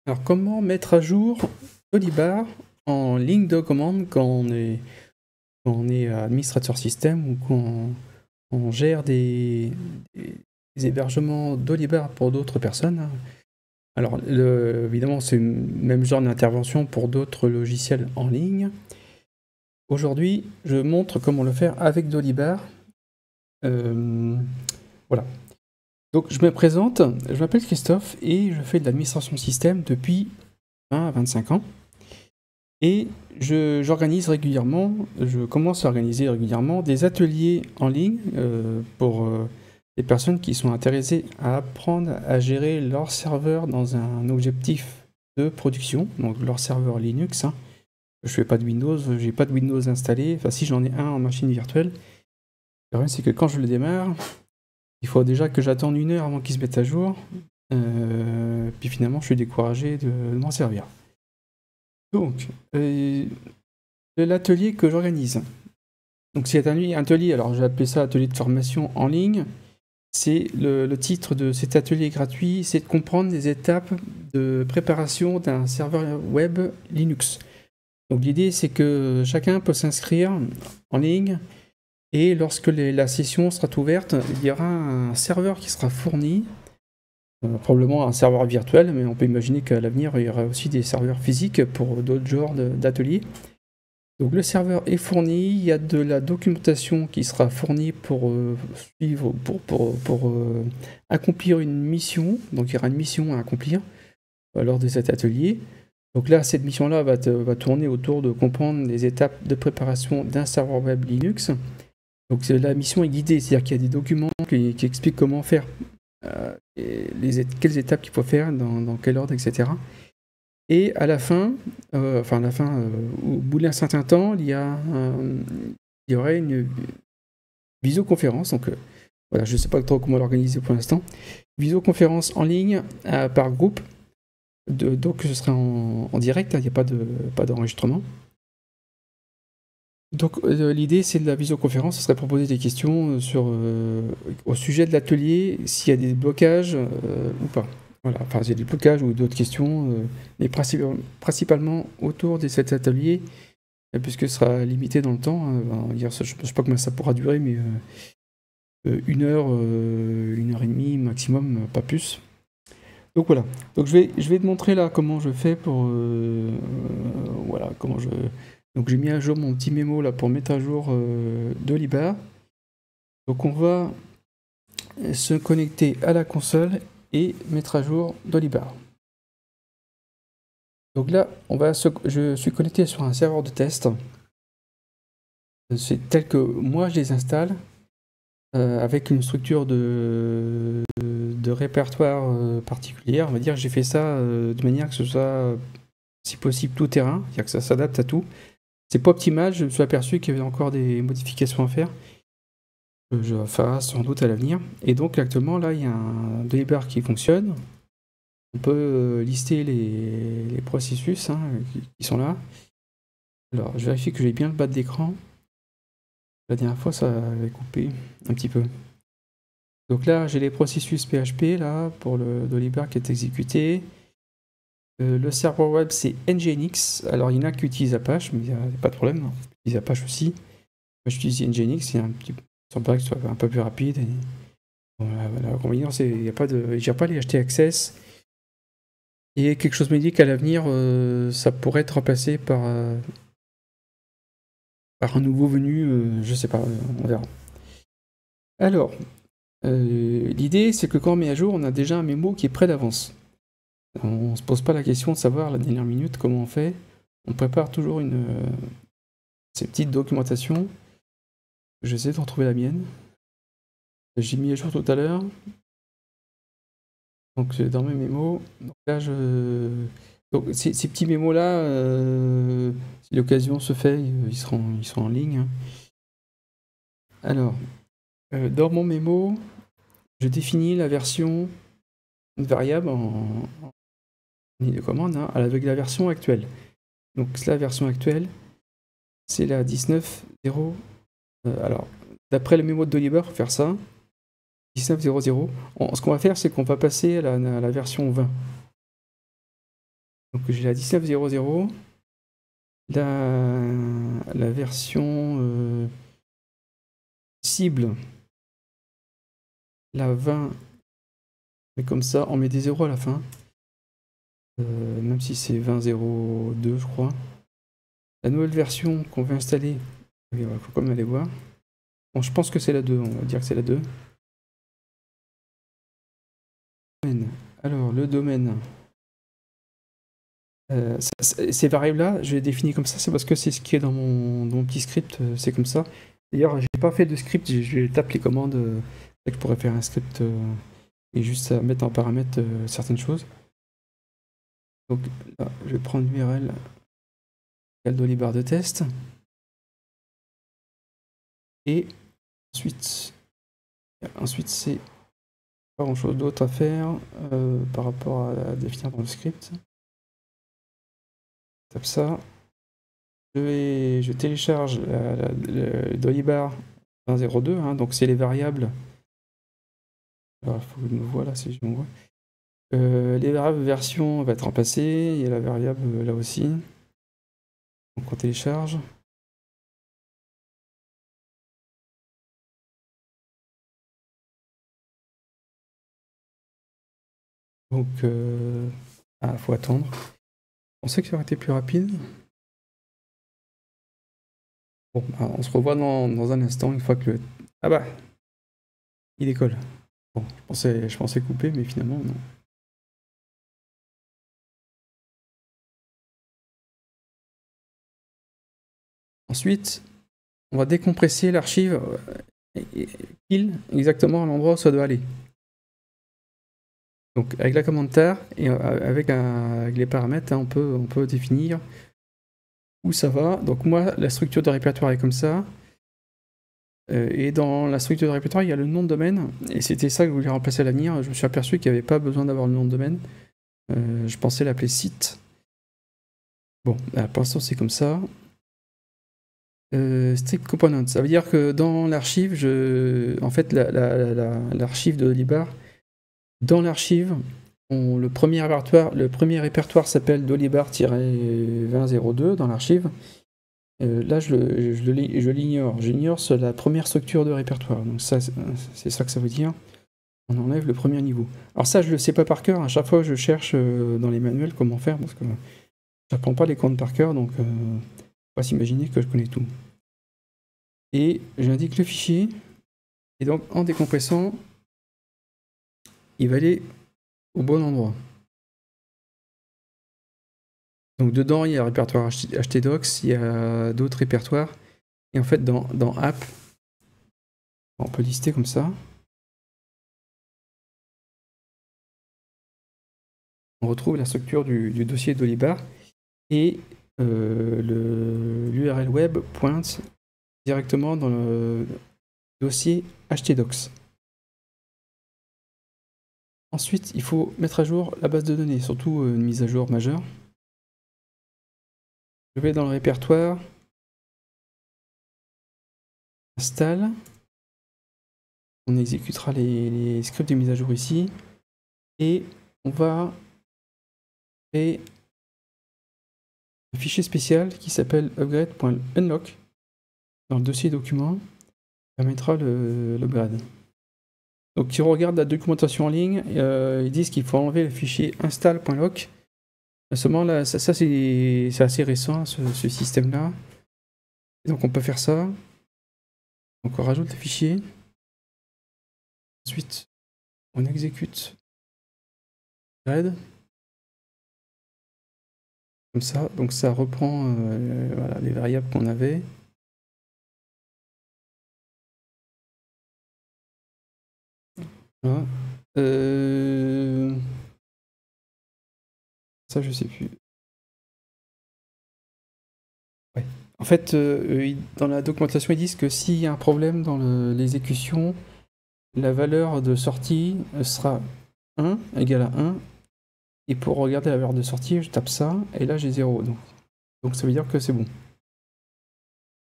Alors, comment mettre à jour Dolibar en ligne de commande quand on est administrateur système ou quand on gère des hébergements Dolibar pour d'autres personnes, hein. Alors, évidemment, c'est le même genre d'intervention pour d'autres logiciels en ligne. Aujourd'hui, je montre comment le faire avec Dolibar. Voilà. Donc, je me présente, je m'appelle Christophe et je fais de l'administration système depuis 20 à 25 ans. Et j'organise régulièrement, je commence à organiser régulièrement des ateliers en ligne pour les personnes qui sont intéressées à apprendre à gérer leur serveur dans un objectif de production, donc leur serveur Linux, hein. Je fais pas de Windows, j'ai pas de Windows installé, enfin si j'en ai un en machine virtuelle. Le problème c'est que quand je le démarre, il faut déjà que j'attende 1 heure avant qu'il se mette à jour, puis finalement je suis découragé de m'en servir. Donc, l'atelier que j'organise. Donc c'est un atelier, alors j'ai appelé ça atelier de formation en ligne. C'est le titre de cet atelier gratuit, c'est de comprendre les étapes de préparation d'un serveur web Linux. Donc l'idée c'est que chacun peut s'inscrire en ligne et lorsque la session sera ouverte, il y aura un serveur qui sera fourni, probablement un serveur virtuel, mais on peut imaginer qu'à l'avenir il y aura aussi des serveurs physiques pour d'autres genres d'ateliers. Donc le serveur est fourni, il y a de la documentation qui sera fournie pour suivre, pour accomplir une mission. Donc il y aura une mission à accomplir lors de cet atelier. Donc là, cette mission-là va tourner autour de comprendre les étapes de préparation d'un serveur web Linux. Donc la mission est guidée, c'est-à-dire qu'il y a des documents qui expliquent comment faire, quelles étapes qu'il faut faire, dans quel ordre, etc. Et à la fin, au bout d'un certain temps, il y aurait une visioconférence. Donc voilà, je ne sais pas trop comment l'organiser pour l'instant. Visioconférence en ligne par groupe. Donc ce serait en direct, il n'y a pas d'enregistrement. Donc l'idée c'est de la visioconférence, ce serait proposer des questions au sujet de l'atelier, s'il y a des blocages ou pas. Voilà, enfin s'il y a des blocages ou d'autres questions, mais principalement autour de cet atelier, puisque ce sera limité dans le temps. Je ne sais pas combien ça pourra durer, mais 1 heure, 1 heure et demie maximum, pas plus. Donc voilà. Donc je vais te montrer là comment je fais pour voilà comment je. Donc j'ai mis à jour mon petit mémo là pour mettre à jour Dolibar. Donc on va se connecter à la console et mettre à jour Dolibar. Donc là, je suis connecté sur un serveur de test. C'est tel que moi je les installe avec une structure de répertoire particulière. On va dire que j'ai fait ça de manière que ce soit si possible tout terrain, c'est-à-dire que ça s'adapte à tout. C'est pas optimal, je me suis aperçu qu'il y avait encore des modifications à faire. Je vais faire sans doute à l'avenir. Et donc actuellement là il y a un Dolibar qui fonctionne. On peut lister les processus qui sont là. Alors je vérifie que j'ai bien le bas de l'écran. La dernière fois ça avait coupé un petit peu. Donc là j'ai les processus PHP là pour le Dolibar qui est exécuté. Le serveur web c'est Nginx. Alors il y en a qui utilisent Apache, mais il n'y a pas de problème. On utilise Apache aussi. Moi j'utilise Nginx, c'est un petit peu. Il semblerait que ce soit un peu plus rapide. Voilà, l'inconvénient, c'est qu'il n'y a pas de. Il gère pas les HT Access. Et quelque chose me dit qu'à l'avenir, ça pourrait être remplacé par un nouveau venu, je sais pas, on verra. Alors, l'idée, c'est que quand on met à jour, on a déjà un mémo qui est prêt d'avance. On se pose pas la question de savoir la dernière minute comment on fait. On prépare toujours ces petites documentations. J'essaie de retrouver la mienne. J'ai mis à jour tout à l'heure. Donc dans mes mémos, donc là donc ces petits mémos là, si l'occasion se fait, ils seront en ligne, hein. Alors, dans mon mémo, je définis la version variable en ligne de commande, hein, avec la version actuelle. Donc la version actuelle, c'est la 19.0. Alors, d'après le mémo de Dolibar, faut faire ça. 19.00. Ce qu'on va faire, c'est qu'on va passer à la version 20. Donc j'ai la 19.00, la version cible, la 20, mais comme ça, on met des zéros à la fin, même si c'est 20.02 je crois. La nouvelle version qu'on veut installer, il faut quand même aller voir. Bon, je pense que c'est la 2, on va dire que c'est la 2. Alors, le domaine. Ces variables-là, je les définis comme ça, c'est parce que c'est ce qui est dans mon petit script, c'est comme ça. D'ailleurs, j'ai pas fait de script, je tape les commandes. Je pourrais faire un script et juste à mettre en paramètre certaines choses. Donc là, je vais prendre l'URL Dollybar de test. Et ensuite c'est pas grand chose d'autre à faire par rapport à définir dans le script. Je tape ça. Je télécharge le Dollybar 1.02, hein, donc c'est les variables. Alors, il faut que je me vois là si je me vois. Les variables version va être remplacée, il y a la variable là aussi. Donc on télécharge. Donc faut attendre. On sait que ça aurait été plus rapide. Bon, on se revoit dans un instant, une fois que le... Ah bah, il décolle. Bon, je pensais couper, mais finalement, non. Ensuite, on va décompresser l'archive pile exactement à l'endroit où ça doit aller. Donc avec la commande tar et avec les paramètres, hein, on peut définir où ça va. Donc moi, la structure de répertoire est comme ça. Et dans la structure de répertoire, il y a le nom de domaine. Et c'était ça que je voulais remplacer à l'avenir. Je me suis aperçu qu'il n'y avait pas besoin d'avoir le nom de domaine. Je pensais l'appeler site. Bon, pour l'instant c'est comme ça. Strict component, ça veut dire que dans l'archive, en fait, l'archive de Dollybar, dans l'archive, le premier répertoire s'appelle Dollybar-2002 dans l'archive. Là, je l'ignore. J'ignore la première structure de répertoire. Donc ça, c'est ça que ça veut dire. On enlève le premier niveau. Alors ça, je le sais pas par cœur. À chaque fois, je cherche dans les manuels comment faire parce que j'apprends pas les commandes par cœur, donc faut pas s'imaginer que je connais tout. Et j'indique le fichier. Et donc, en décompressant, il va aller au bon endroit. Donc dedans, il y a le répertoire htdocs, il y a d'autres répertoires. Et en fait, dans app, on peut lister comme ça. On retrouve la structure du dossier Dollybar. Et l'URL web pointe directement dans le dossier htdocs. Ensuite, il faut mettre à jour la base de données, surtout une mise à jour majeure. Je vais dans le répertoire, install. On exécutera les scripts de mise à jour ici. Et on va créer un fichier spécial qui s'appelle upgrade.unlock dans le dossier document. Ça permettra l'upgrade. Donc, si on regarde la documentation en ligne, ils disent qu'il faut enlever le fichier install.lock. Seulement, là, ça c'est assez récent, ce système-là. Donc, on peut faire ça. Donc, on rajoute le fichier. Ensuite, on exécute upgrade. Comme ça. Donc, ça reprend voilà, les variables qu'on avait. Voilà. Ça, je sais plus. Ouais. En fait, dans la documentation, ils disent que s'il y a un problème dans l'exécution, la valeur de sortie sera 1, égale à 1. Et pour regarder la valeur de sortie, je tape ça, et là j'ai 0. Donc ça veut dire que c'est bon. Il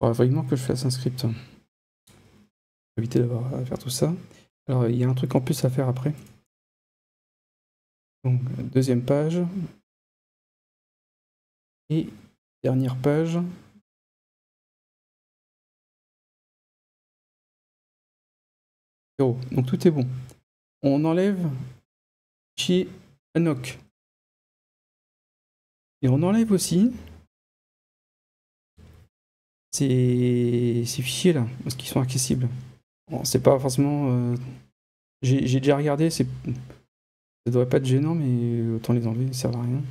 faudra vraiment que je fasse un script. Pour éviter d'avoir à faire tout ça. Alors, il y a un truc en plus à faire après. Donc, deuxième page. Et dernière page. Oh, donc tout est bon. On enlève chez Anok. Et on enlève aussi ces fichiers là, parce qu'ils sont accessibles. Bon, c'est pas forcément. J'ai déjà regardé, ça devrait pas être gênant, mais autant les enlever, ça sert à rien.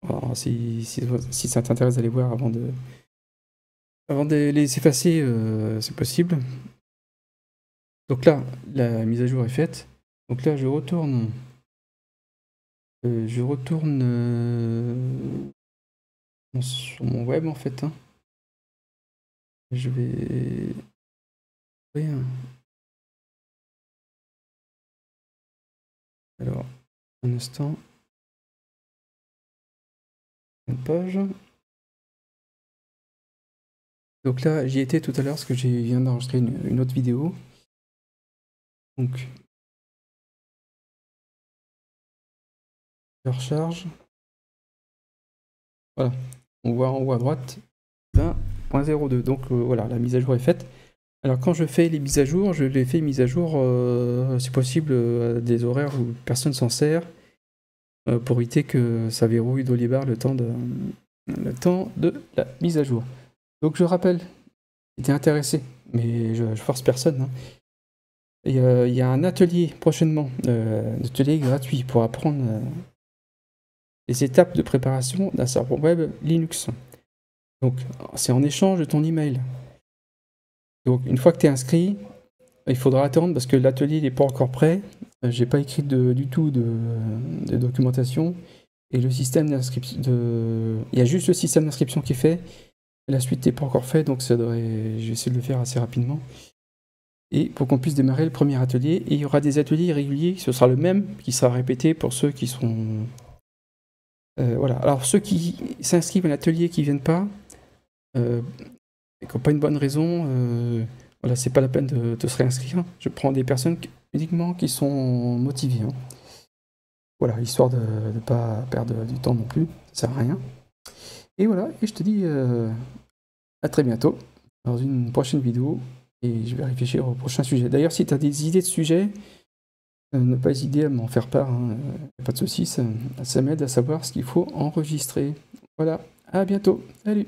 Alors, si ça t'intéresse d'aller voir avant de les effacer, c'est possible. Donc là, la mise à jour est faite. Donc là, je retourne sur mon web en fait. Hein. Je vais. Oui, hein. Alors, un instant. Une page. Donc là, j'y étais tout à l'heure parce que je viens d'enregistrer une autre vidéo. Donc, je recharge. Voilà. On voit en haut à droite 20.02. Donc voilà, la mise à jour est faite. Alors quand je fais les mises à jour, je les fais mises à jour, si possible, à des horaires où personne s'en sert, pour éviter que ça verrouille Dolibar le temps de la mise à jour. Donc je rappelle, si tu es intéressé, mais je force personne, hein. Il y a un atelier prochainement, un atelier gratuit pour apprendre les étapes de préparation d'un serveur web Linux. Donc c'est en échange de ton email. Donc une fois que tu es inscrit, il faudra attendre parce que l'atelier n'est pas encore prêt. J'ai pas écrit du tout de documentation. Et le système d'inscription. Il y a juste le système d'inscription qui est fait. La suite n'est pas encore faite, donc je vais essayer de le faire assez rapidement. Et pour qu'on puisse démarrer le premier atelier. Et il y aura des ateliers réguliers, ce sera le même, qui sera répété pour ceux qui sont. Voilà. Alors ceux qui s'inscrivent à l'atelier et qui ne viennent pas, et qui n'ont pas une bonne raison, voilà, c'est pas la peine de se réinscrire. Je prends des personnes uniquement qui sont motivées. Hein. Voilà, histoire de ne pas perdre du temps non plus, ça sert à rien. Et voilà, et je te dis à très bientôt dans une prochaine vidéo et je vais réfléchir au prochain sujet. D'ailleurs, si tu as des idées de sujets, ne pas hésiter à m'en faire part, hein. Pas de soucis, ça m'aide à savoir ce qu'il faut enregistrer. Voilà, à bientôt, salut!